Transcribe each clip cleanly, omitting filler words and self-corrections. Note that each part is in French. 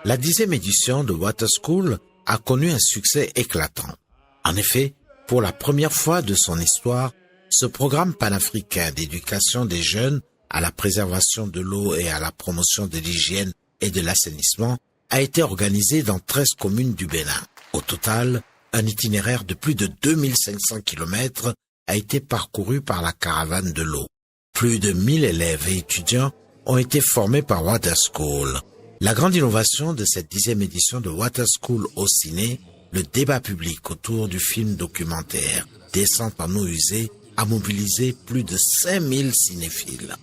La 10e édition de Water School a connu un succès éclatant. En effet, pour la première fois de son histoire, ce programme panafricain d'éducation des jeunes à la préservation de l'eau et à la promotion de l'hygiène et de l'assainissement a été organisé dans 13 communes du Bénin. Au total, un itinéraire de plus de 2500 km a été parcouru par la caravane de l'eau. Plus de 1000 élèves et étudiants ont été formés par Water School. La grande innovation de cette 10e édition de Water School au ciné, le débat public autour du film documentaire Descente en eau usée, a mobilisé plus de 5000 cinéphiles.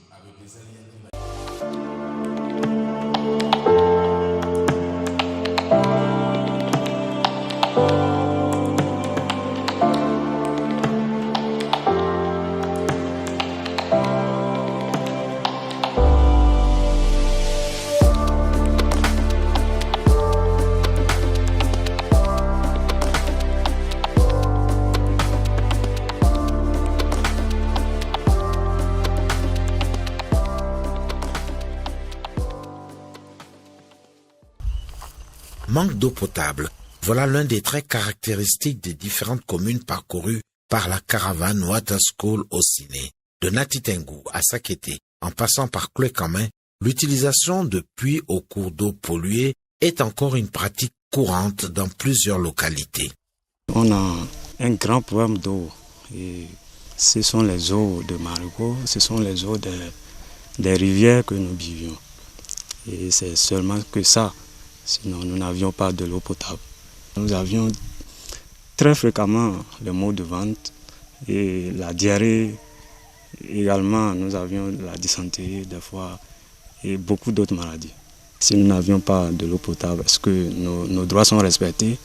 Manque d'eau potable, voilà l'un des traits caractéristiques des différentes communes parcourues par la caravane Water School au ciné. De Natitengu à Sakété, en passant par Clé-Camin, l'utilisation de puits aux cours d'eau pollués est encore une pratique courante dans plusieurs localités. On a un grand problème d'eau. Et ce sont les eaux de Marigot, ce sont les eaux des rivières que nous buvions. Et c'est seulement que ça. Sinon, nous n'avions pas de l'eau potable. Nous avions très fréquemment les maux de ventre et la diarrhée. Également, nous avions la dysenterie des fois et beaucoup d'autres maladies. Si nous n'avions pas de l'eau potable, est-ce que nos droits sont respectés?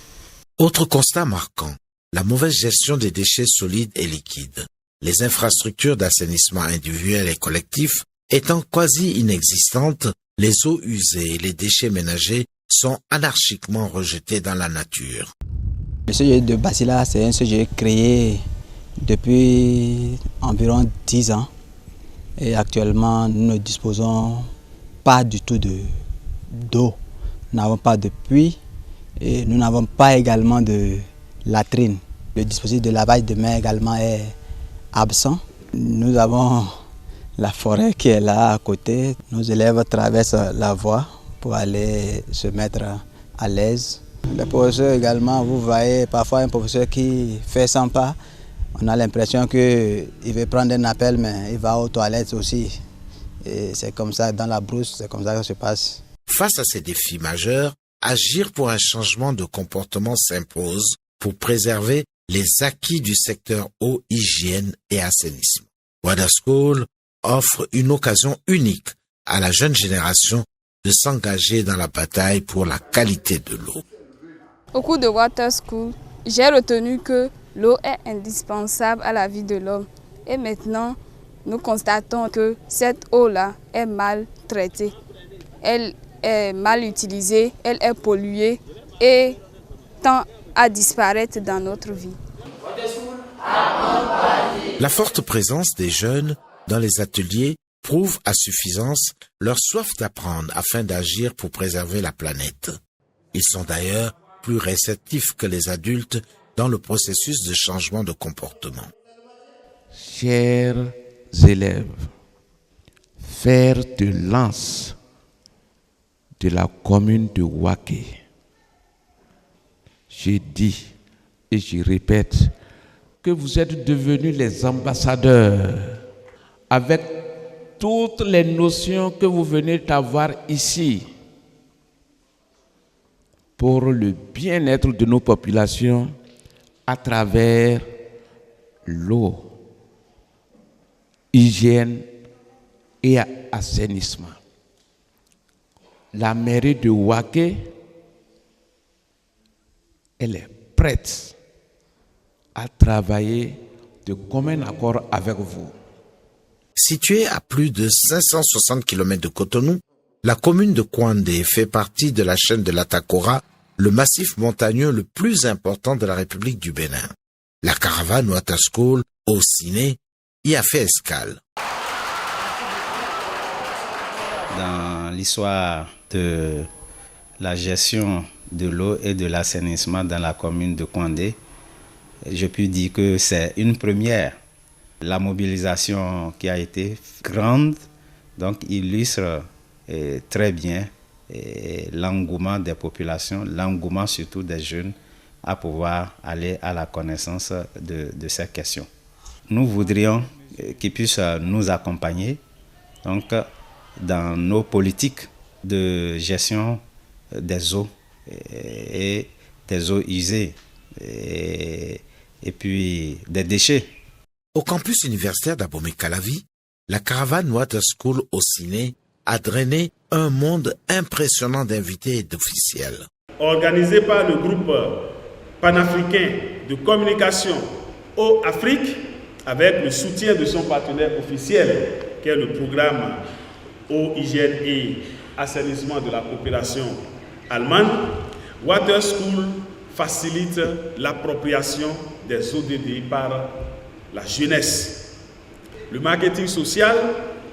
Autre constat marquant, la mauvaise gestion des déchets solides et liquides. Les infrastructures d'assainissement individuel et collectif étant quasi inexistantes, les eaux usées et les déchets ménagers sont anarchiquement rejetés dans la nature. Le sujet de Basila, c'est un sujet créé depuis environ 10 ans. Et actuellement, nous ne disposons pas du tout d'eau. Nous n'avons pas de puits et nous n'avons pas également de latrine. Le dispositif de lavage de mains également est absent. Nous avons la forêt qui est là à côté. Nos élèves traversent la voie pour aller se mettre à l'aise. Les professeurs également, vous voyez parfois un professeur qui fait 100 pas, on a l'impression qu'il veut prendre un appel, mais il va aux toilettes aussi. Et c'est comme ça, dans la brousse, c'est comme ça que ça se passe. Face à ces défis majeurs, agir pour un changement de comportement s'impose pour préserver les acquis du secteur eau, hygiène et assainissement. Water School offre une occasion unique à la jeune génération de s'engager dans la bataille pour la qualité de l'eau. Au cours de Water School, j'ai retenu que l'eau est indispensable à la vie de l'homme. Et maintenant, nous constatons que cette eau-là est mal traitée. Elle est mal utilisée, elle est polluée et tend à disparaître dans notre vie. La forte présence des jeunes dans les ateliers prouve à suffisance leur soif d'apprendre afin d'agir pour préserver la planète. Ils sont d'ailleurs plus réceptifs que les adultes dans le processus de changement de comportement. Chers élèves, fer de lance de la commune de Waké, je dis et je répète que vous êtes devenus les ambassadeurs avec toutes les notions que vous venez d'avoir ici pour le bien-être de nos populations à travers l'eau, hygiène et assainissement. La mairie de Waké, elle est prête à travailler de commun accord avec vous. Située à plus de 560 km de Cotonou, la commune de Kouandé fait partie de la chaîne de l'Atakora, le massif montagneux le plus important de la République du Bénin. La caravane Water School au ciné y a fait escale. Dans l'histoire de la gestion de l'eau et de l'assainissement dans la commune de Kouandé, je puis dire que c'est une première. La mobilisation qui a été grande, donc illustre très bien l'engouement des populations, l'engouement surtout des jeunes à pouvoir aller à la connaissance de ces questions. Nous voudrions qu'ils puissent nous accompagner donc, dans nos politiques de gestion des eaux et des eaux usées et puis des déchets. Au campus universitaire d'Abomey-Calavi, la caravane Water School au Ciné a drainé un monde impressionnant d'invités et d'officiels. Organisé par le groupe panafricain de communication Eau Afrique, avec le soutien de son partenaire officiel, qui est le programme Eau, Hygiène et Assainissement de la coopération allemande, Water School facilite l'appropriation des ODD par la jeunesse. Le marketing social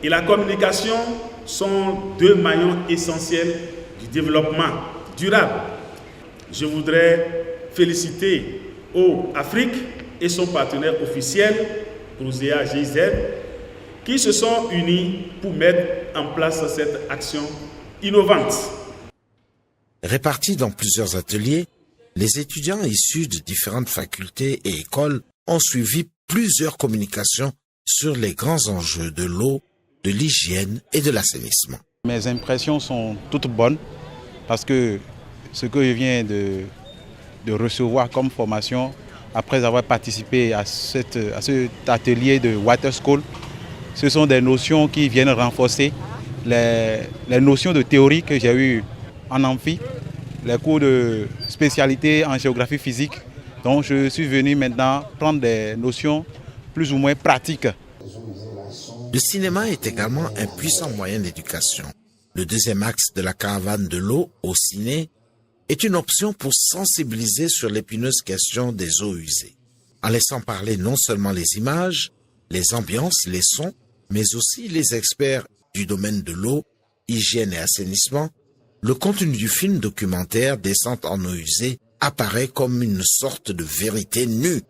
et la communication sont deux maillons essentiels du développement durable. Je voudrais féliciter Eau Afrique et son partenaire officiel, Prosea GIZ, qui se sont unis pour mettre en place cette action innovante. Répartis dans plusieurs ateliers, les étudiants issus de différentes facultés et écoles ont suivi plusieurs communications sur les grands enjeux de l'eau, de l'hygiène et de l'assainissement. Mes impressions sont toutes bonnes parce que ce que je viens de recevoir comme formation après avoir participé à cet atelier de Water School, ce sont des notions qui viennent renforcer les notions de théorie que j'ai eues en amphi, les cours de spécialité en géographie physique. Donc je suis venu maintenant prendre des notions plus ou moins pratiques. Le cinéma est également un puissant moyen d'éducation. Le deuxième axe de la caravane de l'eau au ciné est une option pour sensibiliser sur l'épineuse question des eaux usées, en laissant parler non seulement les images, les ambiances, les sons, mais aussi les experts du domaine de l'eau, hygiène et assainissement. Le contenu du film documentaire Descente en eau usée apparaît comme une sorte de vérité nue.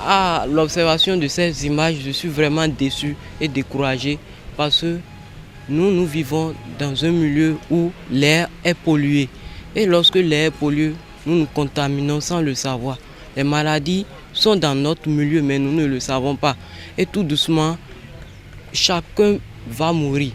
À l'observation de ces images, je suis vraiment déçu et découragé parce que nous vivons dans un milieu où l'air est pollué. Et lorsque l'air est pollué, nous nous contaminons sans le savoir. Les maladies sont dans notre milieu, mais nous ne le savons pas. Et tout doucement, chacun va mourir.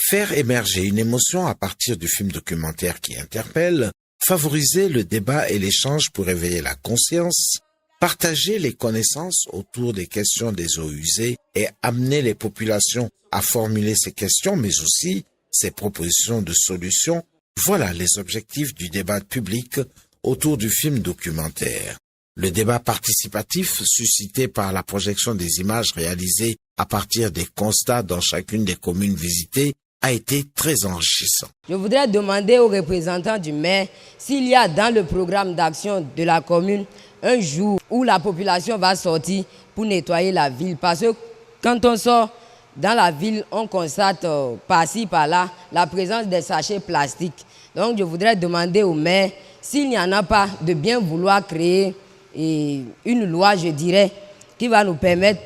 Faire émerger une émotion à partir du film documentaire qui interpelle, favoriser le débat et l'échange pour éveiller la conscience, partager les connaissances autour des questions des eaux usées et amener les populations à formuler ces questions, mais aussi ces propositions de solutions. Voilà les objectifs du débat public autour du film documentaire. Le débat participatif suscité par la projection des images réalisées à partir des constats dans chacune des communes visitées a été très enrichissant. Je voudrais demander aux représentants du maire s'il y a dans le programme d'action de la commune un jour où la population va sortir pour nettoyer la ville. Parce que quand on sort dans la ville, on constate par-ci, par-là la présence des sachets plastiques. Donc je voudrais demander au maire s'il n'y en a pas de bien vouloir créer une loi, je dirais, qui va nous permettre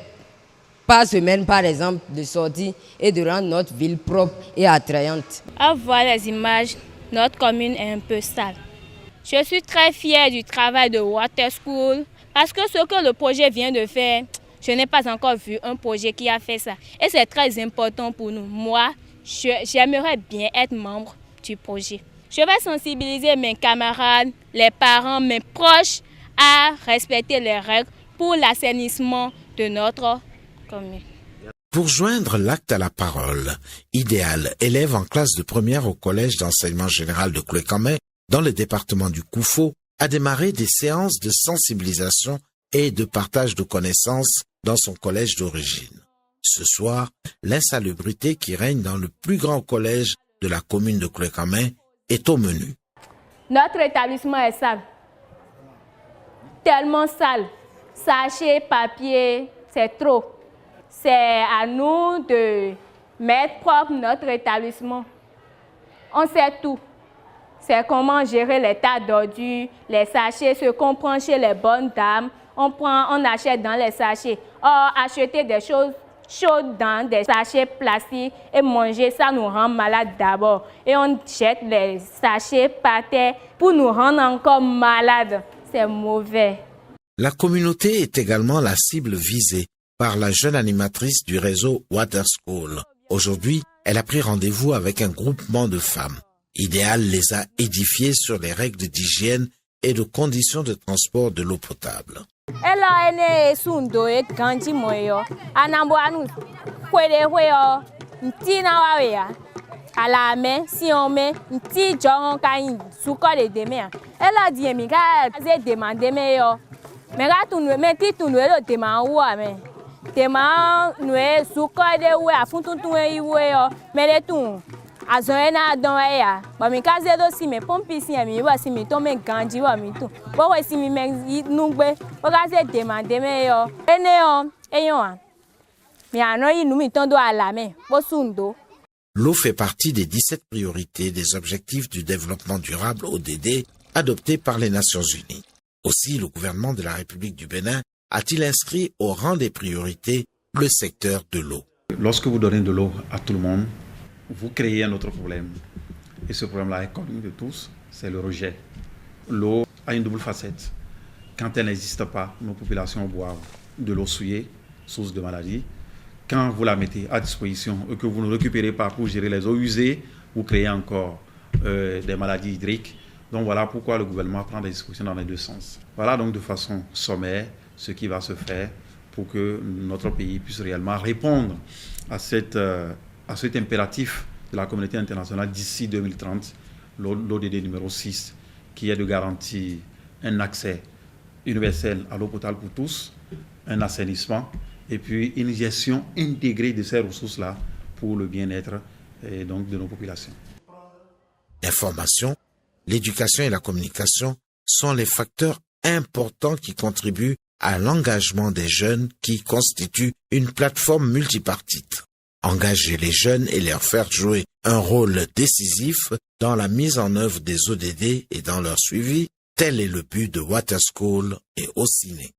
par semaine, par exemple, de sortir et de rendre notre ville propre et attrayante. À voir les images, notre commune est un peu sale. Je suis très fière du travail de Water School parce que ce que le projet vient de faire, je n'ai pas encore vu un projet qui a fait ça. Et c'est très important pour nous. Moi, j'aimerais bien être membre du projet. Je vais sensibiliser mes camarades, les parents, mes proches à respecter les règles pour l'assainissement de notre commune. Pour joindre l'acte à la parole, Idéal, élève en classe de première au collège d'enseignement général de Cloué-Camay, dans le département du Koufo, a démarré des séances de sensibilisation et de partage de connaissances dans son collège d'origine. Ce soir, l'insalubrité qui règne dans le plus grand collège de la commune de Cloué-Camay est au menu. Notre établissement est sale. Tellement sale. Sachet, papier, c'est trop. C'est à nous de mettre propre notre établissement. On sait tout. C'est comment gérer les tas d'ordures, les sachets, ce qu'on prend chez les bonnes dames. On achète dans les sachets. Or, acheter des choses chaudes dans des sachets plastiques et manger, ça nous rend malades d'abord. Et on jette les sachets par terre pour nous rendre encore malades. C'est mauvais. La communauté est également la cible visée par la jeune animatrice du réseau Water School. Aujourd'hui, elle a pris rendez-vous avec un groupement de femmes. Idéal les a édifiées sur les règles d'hygiène et de conditions de transport de l'eau potable. Ela ene sundo e ganji moyo anambo anu kwede hoyo ntina wawe ala me si on me nti jongon kan suko de deme ela die mi ka ze demander me yo me ga tunu me ti tunu lo demand wo me tema no suko de we afuntun e we yo me de tun azoena don ya ba mi ka ze do si me pompi si mi wa si mi to me ganji wa mi tu bo we si mi me nugbe o ka ze demander me yo ene yo eyon mi ano yi nu mi ton do ala me bo sundo. L'eau fait partie des 17 priorités des objectifs du développement durable ODD adoptés par les Nations Unies. Aussi, le gouvernement de la République du Bénin a-t-il inscrit au rang des priorités le secteur de l'eau. Lorsque vous donnez de l'eau à tout le monde, vous créez un autre problème. Et ce problème-là est connu de tous, c'est le rejet. L'eau a une double facette. Quand elle n'existe pas, nos populations boivent de l'eau souillée, source de maladie. Quand vous la mettez à disposition et que vous ne récupérez pas pour gérer les eaux usées, vous créez encore des maladies hydriques. Donc voilà pourquoi le gouvernement prend des dispositions dans les deux sens. Voilà donc de façon sommaire ce qui va se faire pour que notre pays puisse réellement répondre à cet impératif de la communauté internationale d'ici 2030, l'ODD numéro 6, qui est de garantir un accès universel à l'eau potable pour tous, un assainissement et puis une gestion intégrée de ces ressources-là pour le bien-être donc de nos populations. L'information, l'éducation et la communication sont les facteurs importants qui contribuent à l'engagement des jeunes qui constituent une plateforme multipartite. Engager les jeunes et leur faire jouer un rôle décisif dans la mise en œuvre des ODD et dans leur suivi, tel est le but de Water School et OCINE.